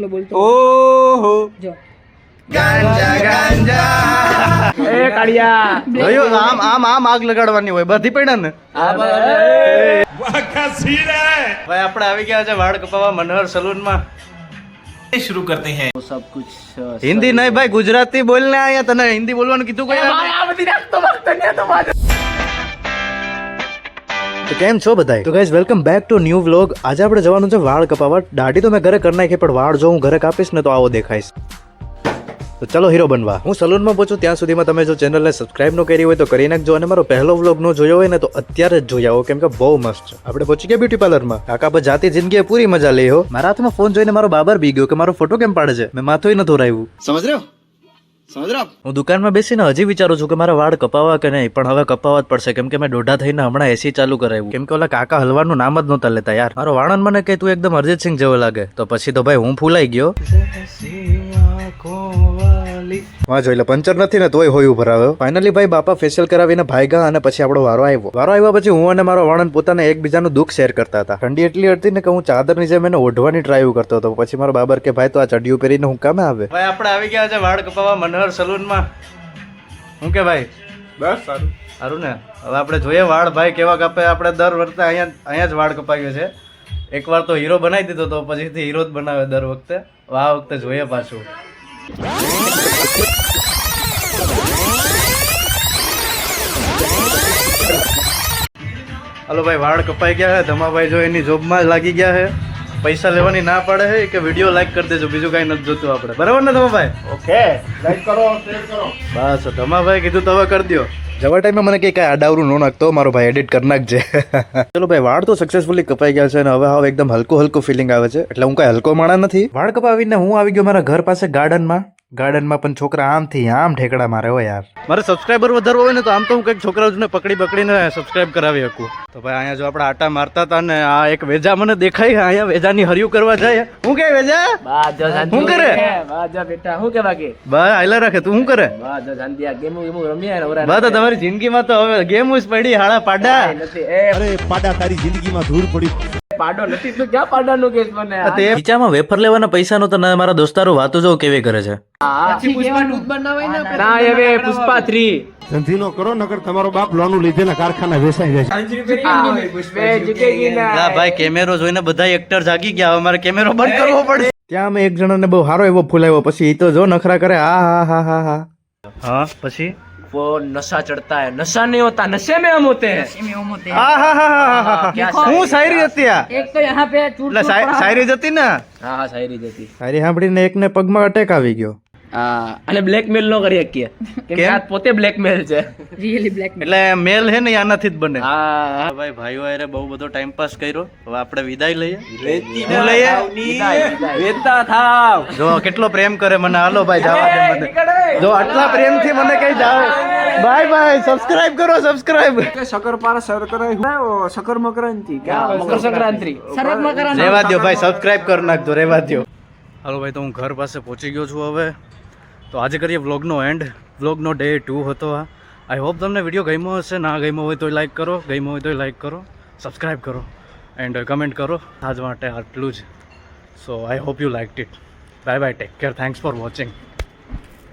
એકલો બોલતો ઓહો જો ગાંજા ગાંજા એ કાળિયા જોયો આમ આમ આમ આગ લગાડવાની હોય બધી પડે ને ભાઈ આપણે આવી ગયા છે વાળ કપાવવા મનોહર સલૂન માં शुरू करते हैं वो सब कुछ हिंदी नहीं भाई गुजराती बोलने आया तने हिंदी बोलવાનું કીધું કોઈ આ બધી રાખતો વખત ને તો બાજુ તો કેમ છો બધાય તો guys welcome back to new vlog આજે આપણે જવાનું છે વાળ કપાવવા દાઢી તો મેં ઘરે કરી નાખી પણ વાળ જો હું ઘરે કાપીશ ને તો આવો દેખાઈશ તો ચલો હીરો બનવા હું સલૂનમાં પહોંચું ત્યાં સુધીમાં તમે જો ચેનલને સબસ્ક્રાઇબ ન કરી હોય તો કરી નાખજો અને મારો પહેલો વ્લોગ નો જોયો હોય ને તો અત્યારે જ જોઈ આવો કેમ કે બહુ મસ્ત છે આપણે પહોંચી ગયા બ્યુટી પાર્લરમાં કાકા પર જાતી જિંદગીએ પૂરી મજા લઈ હો મારા હાથમાં ફોન જોઈને મારો બાબર બી ગયો કે મારો ફોટો કેમ પાડે છે મેં માથું ન ધોરાવ્યું સમજ રહ્યો હું દુકાનમાં બેસીને હજી વિચારું છું કે મારા વાળ કપાવવા કે નહીં પણ હવે કપાવવા જ પડશે કેમ કે મેં દોઢા થઈને હમણાં એસી ચાલુ કરાવ્યું કેમ કે ઓલા કાકા હલવાનું નામ જ નહોતા લેતા યાર મારો વાણંદ મને કે તું એકદમ અરિજીત સિંહ જેવો લાગે તો પછી તો ભાઈ હું ફૂલાઈ ગયો હા જોઈ લે પંચર નથી ને તોય હોય ઉપર આવ્યો ફાઇનલી ભાઈ બાપા ફેશિયલ કરાવીને ભાગ્યા અને પછી આપણો વારો આવ્યા પછી હું અને મારો વાણંદ પોતાને એકબીજાનું દુઃખ શેર કરતા હતા ઠંડી એટલી હતી ને કે હું ચાદરની જેમ એને ઓઢવાની ટ્રાય કરતો હતો પછી મારો બાબર કે ભાઈ તો આ ચડિયું પહેરીને હું કામે આવે ભાઈ આપણે આવી ગયા છે વાળ કપાવવા મનોહર સલૂન માં હું કે ભાઈ બસ સારું સારું ને હવે આપણે જોઈએ વાળ ભાઈ કેવા કાપે આપણે દર વખતે અહીંયા જ વાળ કપાવ્યો છે એકવાર તો હીરો બનાવી દીધો તો પછીથી હીરો જ બનાવે દર વખતે આ વખતે જોઈએ પાછું હલો ભાઈ વાળ કપાઈ ગયા છે ધમાભાઈ જો એની જોબમાં જ લાગી ગયા છે પૈસા લેવાની ના પાડે છે કે વિડીયો લાઈક કરી દેજો બીજું કઈ નથી જોતું આપણે બરાબર ને ધમાભાઈ ઓકે લાઈક કરો શેર કરો બસ ધમાભાઈ કીધું તો હવે કરી દો જવા ટાઈમે મને કઈ આડાવરું ન નાખતો મારો ભાઈ એડિટ કરી નાખજે ચલો ભાઈ વાળ તો સક્સેસફુલી કપાઈ ગયા છે અને હવે એકદમ હલકું ફિલિંગ આવે છે એટલે હું કઈ હલકો માણા નથી વાળ કપાવીને હું આવી ગયો મારા ઘર પાસે ગાર્ડનમાં પણ છોકરા આમથી આમ ઠેકડા મારે હોય યાર મારે સબસ્ક્રાઈબર વધારવો હોય ને તો આમ તો હું કંઈક છોકરાઓને પકડીને સબસ્ક્રાઈબ કરાવી શકું તો ભાઈ અહીંયા જો આપણે આટા મારતા હતા ને આ એક વેજા મને દેખાય અહીંયા વેજાની હરિયું કરવા જાય હું કે વેજા શું કરે બાજા બેટા હું કે બાકી બા આયલા રાખે તું શું કરે બાજા શાંતિ આ ગેમ રમ્યા બા તો તમારી જિંદગીમાં તો હવે ગેમ જ પડી હાડા પાડા નથી એ અરે પાડા તારી જિંદગીમાં ધૂળ પડી પાડો નથી તો ક્યાં પાડાનો કેસ બને તે ખીચામાં વેફર લેવાના પૈસાનો તો ના મારા દોસ્તારો વાતો જો કેવી કરે છે પછી પુષ્પા દૂધ બનાવાય ને આપણે ના હવે પુષ્પા 3 ધંધીનો કરો નકર તમારો બાપ લોનું લીધેના કારખાના વેચાઈ જાય પુષ્પે જીતેગી ના ના ભાઈ કેમેરો જોઈને બધા એક્ટર જાગી ગયા હવે મારે કેમેરો બંધ કરવો પડે ત્યાં મેં એક જણાને બહુ સારો એવો ફૂલાવ્યો પછી એ તો જો નખરા કરે હા પછી वो नशा चढ़ता है नशा नहीं होता नशे में हम होते हैं હું શાયરી હતી આ એક તો यहाँ पे चूट એટલે શાયરી જ હતી ને હા શાયરી જતી શાયરી સાંભળીને એકને પગમાં અટેક આવી ગયો હા અને બ્લેકમેલ નો કરી શકીએ કેમ કે આ પોતે બ્લેકમેલ છે રિયલી બ્લેક એટલે મેલ હે ને આનાથી જ બને હા ભાઈ ભાઈઓ અરે બહુ બધો ટાઈમ પાસ કર્યો હવે આપણે વિદાય લઈએ હું લઈએ વેતા થાવ જો કેટલો પ્રેમ કરે મને હાલો ભાઈ જવા દે મને જો આટલા પ્રેમથી મને કઈ જાવ બાય બાય સબસ્ક્રાઇબ કરો સબસ્ક્રાઇબ શકરપારા શકર મકરાંતિ મકર સંક્રાંતિ શરત મકરાંતિ રેવા દો ભાઈ સબસ્ક્રાઇબ કરી નાખજો રેવા દો હાલો ભાઈ તો હું ઘર પાસે પહોંચી ગયો છું હવે તો આજે કરીએ વ્લોગનો એન્ડ વ્લોગનો ડે 2 હતો આ આઈ હોપ તમને વિડીયો ગમ્યો હશે ના ગમ્યો હોય તો લાઈક કરો ગમ્યો હોય તો લાઈક કરો સબસ્ક્રાઈબ કરો એન્ડ કમેન્ટ કરો આજ માટે આટલું જ so I hope you liked it bye bye take care thanks for watching